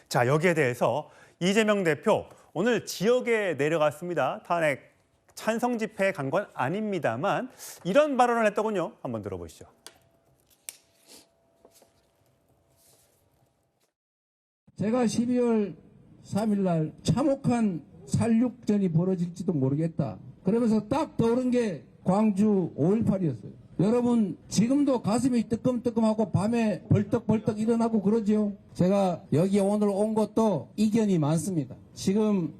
자, 여기에 대해서 이재명 대표 오늘 지역에 내려갔습니다. 탄핵 찬성 집회에 간 건 아닙니다만 이런 발언을 했더군요. 한번 들어보시죠. 제가 12월 3일 날 참혹한 살육전이 벌어질지도 모르겠다. 그러면서 딱 떠오른 게 광주 5.18이었어요. 여러분 지금도 가슴이 뜨끔뜨끔하고 밤에 벌떡벌떡 일어나고 그러죠. 제가 여기 오늘 온 것도 이견이 많습니다. 지금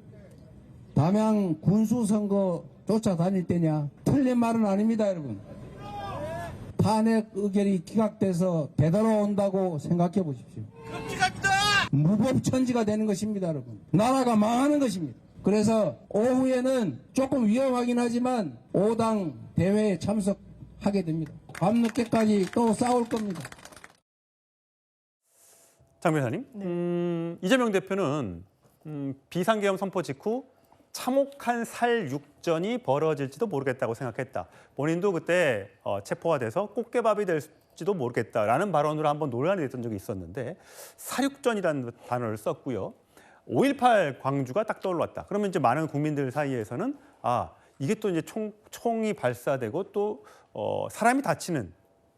담양 군수선거 쫓아다닐 때냐? 틀린 말은 아닙니다, 여러분. 탄핵 의결이 기각돼서 되돌아 온다고 생각해 보십시오. 무법천지가 되는 것입니다, 여러분. 나라가 망하는 것입니다. 그래서 오후에는 조금 위험하긴 하지만 5당 대회에 참석하게 됩니다. 밤늦게까지 또 싸울 겁니다. 장 변호사님, 네. 이재명 대표는 비상계엄 선포 직후 참혹한 살육전이 벌어질지도 모르겠다고 생각했다. 본인도 그때 체포가 돼서 꽃게밥이 될지도 모르겠다라는 발언으로 한번 논란이 됐던 적이 있었는데 살육전이라는 단어를 썼고요. 5.18 광주가 딱 떠올랐다. 그러면 이제 많은 국민들 사이에서는 이게 또 이제 총이 발사되고 또 사람이 다치는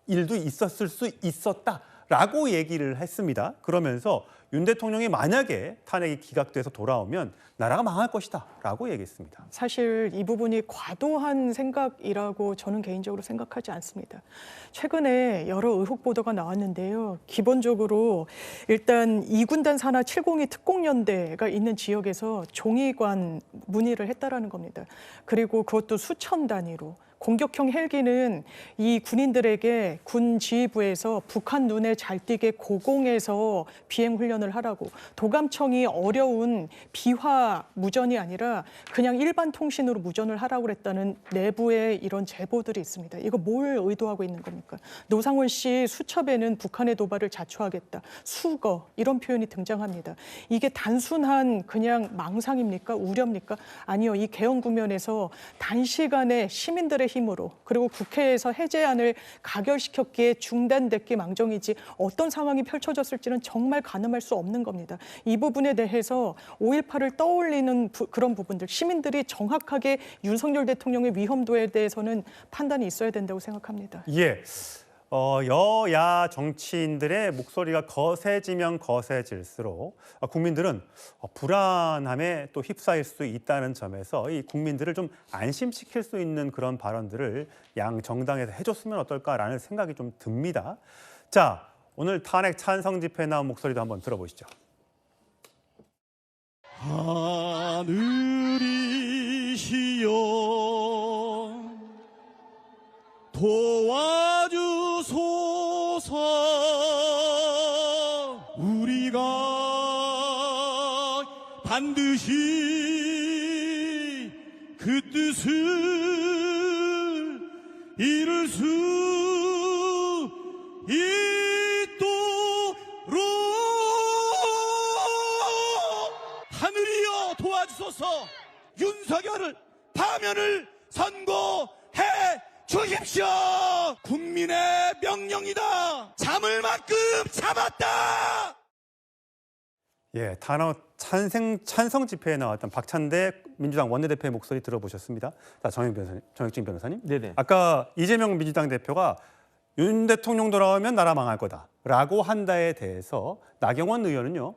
일도 있었을 수 있었다라고 얘기를 했습니다. 그러면서 윤 대통령이 만약에 탄핵이 기각돼서 돌아오면 나라가 망할 것이다라고 얘기했습니다. 사실 이 부분이 과도한 생각이라고 저는 개인적으로 생각하지 않습니다. 최근에 여러 의혹 보도가 나왔는데요. 기본적으로 일단 2군단 산하 702 특공연대가 있는 지역에서 종이관 문의를 했다라는 겁니다. 그리고 그것도 수천 단위로. 공격형 헬기는 이 군인들에게 군 지휘부에서 북한 눈에 잘 띄게 고공에서 비행 훈련을 하라고, 도감청이 어려운 비화 무전이 아니라 그냥 일반 통신으로 무전을 하라고 그랬다는 내부의 이런 제보들이 있습니다. 이거 뭘 의도하고 있는 겁니까? 노상원 씨 수첩에는 북한의 도발을 자초하겠다, 수거 이런 표현이 등장합니다. 이게 단순한 그냥 망상입니까? 우려입니까? 아니요. 이 개헌 국면에서 단시간에 시민들의 힘으로 그리고 국회에서 해제안을 가결시켰기에 중단됐기 망정이지 어떤 상황이 펼쳐졌을지는 정말 가늠할 수 없는 겁니다. 이 부분에 대해서 5.18을 떠올리는 그런 부분들, 시민들이 정확하게 윤석열 대통령의 위험도에 대해서는 판단이 있어야 된다고 생각합니다. 예. 여야 정치인들의 목소리가 거세지면 거세질수록 국민들은 불안함에 또 휩싸일 수 있다는 점에서 이 국민들을 좀 안심시킬 수 있는 그런 발언들을 양 정당에서 해줬으면 어떨까라는 생각이 좀 듭니다. 자, 오늘 탄핵 찬성 집회에 나온 목소리도 한번 들어보시죠. 하늘이시여 도와주소서. 우리가 반드시 그 뜻을 이룰 수 있도록 하늘이여 도와주소서. 윤석열을 파면을 선고해 주십시오. 국민의 명령이다. 참을 만큼 참았다. 예, 찬성 집회에 나왔던 박찬대 민주당 원내대표의 목소리 들어보셨습니다. 자, 정혁진 변호사님. 네네. 아까 이재명 민주당 대표가 윤 대통령 돌아오면 나라 망할 거다라고 한다에 대해서 나경원 의원은요.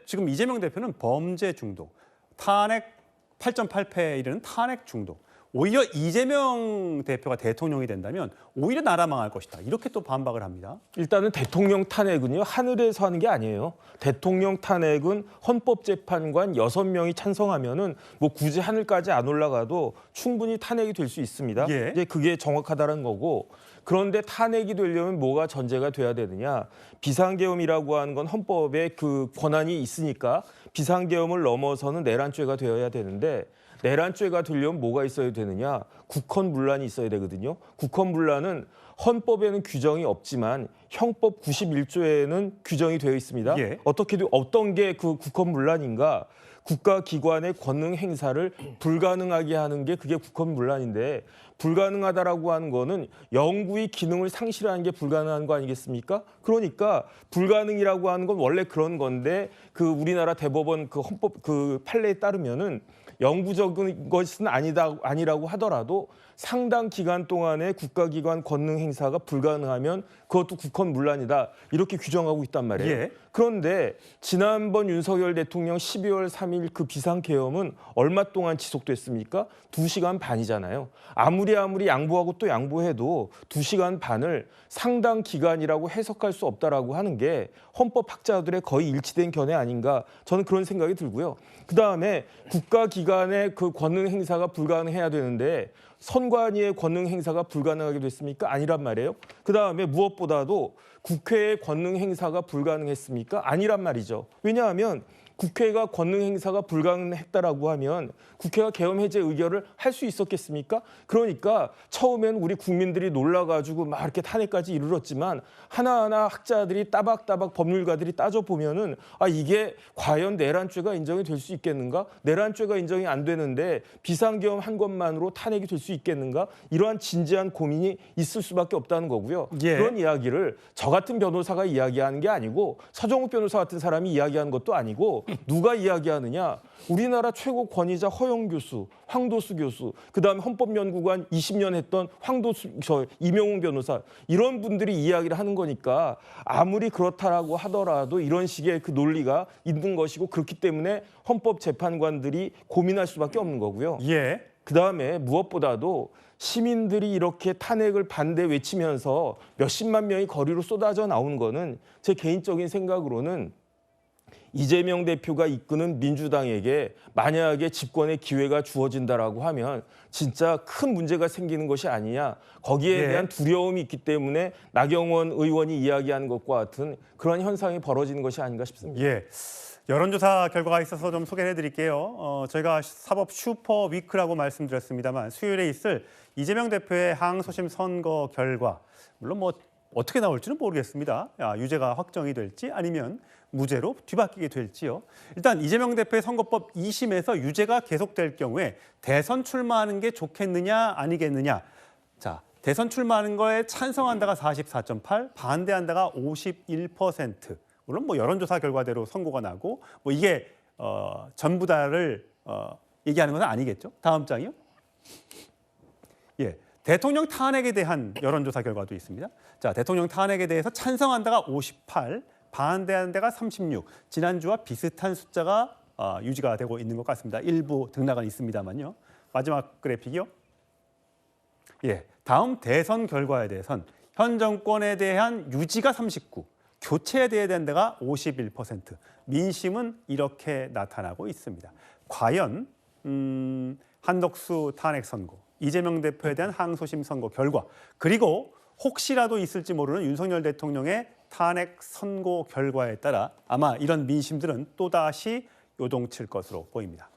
지금 이재명 대표는 범죄 중독, 탄핵 8.8패에 이르는 탄핵 중독. 오히려 이재명 대표가 대통령이 된다면 오히려 나라 망할 것이다. 이렇게 또 반박을 합니다. 일단은 대통령 탄핵은요, 하늘에서 하는 게 아니에요. 대통령 탄핵은 헌법재판관 6명이 찬성하면은 뭐 굳이 하늘까지 안 올라가도 충분히 탄핵이 될 수 있습니다. 예. 이제 그게 정확하다는 거고. 그런데 탄핵이 되려면 뭐가 전제가 돼야 되느냐? 비상계엄이라고 하는 건 헌법에 그 권한이 있으니까 비상계엄을 넘어서는 내란죄가 되어야 되는데, 내란죄가 되려면 뭐가 있어야 되느냐? 국헌문란이 있어야 되거든요. 국헌문란은 헌법에는 규정이 없지만 형법 91조에는 규정이 되어 있습니다. 예. 어떤 게 그 국헌문란인가? 국가기관의 권능 행사를 불가능하게 하는 게 그게 국헌문란인데 불가능하다라고 하는 거는 영구히 기능을 상실하는 게 불가능한 거 아니겠습니까? 그러니까 불가능이라고 하는 건 원래 그런 건데 그 우리나라 대법원 그 헌법 그 판례에 따르면은 영구적인 것은 아니라고 하더라도 상당 기간 동안에 국가기관 권능 행사가 불가능하면 그것도 국헌문란이다 이렇게 규정하고 있단 말이에요. 예. 그런데 지난번 윤석열 대통령 12월 3일 그 비상계엄은 얼마 동안 지속됐습니까? 2시간 반이잖아요. 아무리 양보하고 또 양보해도 2시간 반을 상당 기간이라고 해석할 수 없다라고 하는 게 헌법학자들의 거의 일치된 견해 아닌가 저는 그런 생각이 들고요. 그다음에 국가기관의 그 권능 행사가 불가능해야 되는데 선관위의 권능 행사가 불가능하게 됐습니까? 아니란 말이에요. 그다음에 무엇보다도 국회의 권능 행사가 불가능했습니까? 아니란 말이죠. 왜냐하면 국회가 권능 행사가 불가능했다라고 하면 국회가 계엄 해제 의결을 할 수 있었겠습니까? 그러니까 처음엔 우리 국민들이 놀라가지고 막 이렇게 탄핵까지 이르렀지만 하나하나 학자들이 따박따박 법률가들이 따져보면은 아 이게 과연 내란죄가 인정이 될 수 있겠는가? 내란죄가 인정이 안 되는데 비상계엄 한 것만으로 탄핵이 될 수 있겠는가? 이러한 진지한 고민이 있을 수밖에 없다는 거고요. 예. 그런 이야기를 저 같은 변호사가 이야기하는 게 아니고 서정욱 변호사 같은 사람이 이야기하는 것도 아니고 누가 이야기하느냐? 우리나라 최고 권위자 허영 교수, 황도수 교수, 그다음에 헌법연구관 20년 했던 이명웅 변호사 이런 분들이 이야기를 하는 거니까 아무리 그렇다라고 하더라도 이런 식의 그 논리가 있는 것이고 그렇기 때문에 헌법재판관들이 고민할 수밖에 없는 거고요. 예. 그다음에 무엇보다도 시민들이 이렇게 탄핵을 반대 외치면서 몇십만 명이 거리로 쏟아져 나오는 거는 제 개인적인 생각으로는 이재명 대표가 이끄는 민주당에게 만약에 집권의 기회가 주어진다라고 하면 진짜 큰 문제가 생기는 것이 아니냐. 거기에 예. 대한 두려움이 있기 때문에 나경원 의원이 이야기하는 것과 같은 그런 현상이 벌어지는 것이 아닌가 싶습니다. 예. 여론조사 결과가 있어서 좀 소개해 드릴게요. 저희가 사법 슈퍼 위크라고 말씀드렸습니다만 수요일에 있을 이재명 대표의 항소심 선거 결과 물론 뭐 어떻게 나올지는 모르겠습니다. 유죄가 확정이 될지 아니면 무죄로 뒤바뀌게 될지요. 일단 이재명 대표의 선거법 2심에서 유죄가 계속될 경우에 대선 출마하는 게 좋겠느냐 아니겠느냐. 자, 대선 출마하는 거에 찬성한다가 44.8, 반대한다가 51%. 물론 뭐 여론조사 결과대로 선고가 나고 뭐 이게 전부 다를 얘기하는 건 아니겠죠. 다음 장이요. 예. 대통령 탄핵에 대한 여론조사 결과도 있습니다. 자, 대통령 탄핵에 대해서 찬성한다가 58, 반대하는 데가 36. 지난주와 비슷한 숫자가 유지가 되고 있는 것 같습니다. 일부 등락은 있습니다만요. 마지막 그래픽이요. 예, 다음 대선 결과에 대해선 현 정권에 대한 유지가 39, 교체에 대해야 되는 데가 51%. 민심은 이렇게 나타나고 있습니다. 과연 한덕수 탄핵 선고, 이재명 대표에 대한 항소심 선고 결과, 그리고 혹시라도 있을지 모르는 윤석열 대통령의 탄핵 선고 결과에 따라 아마 이런 민심들은 또다시 요동칠 것으로 보입니다.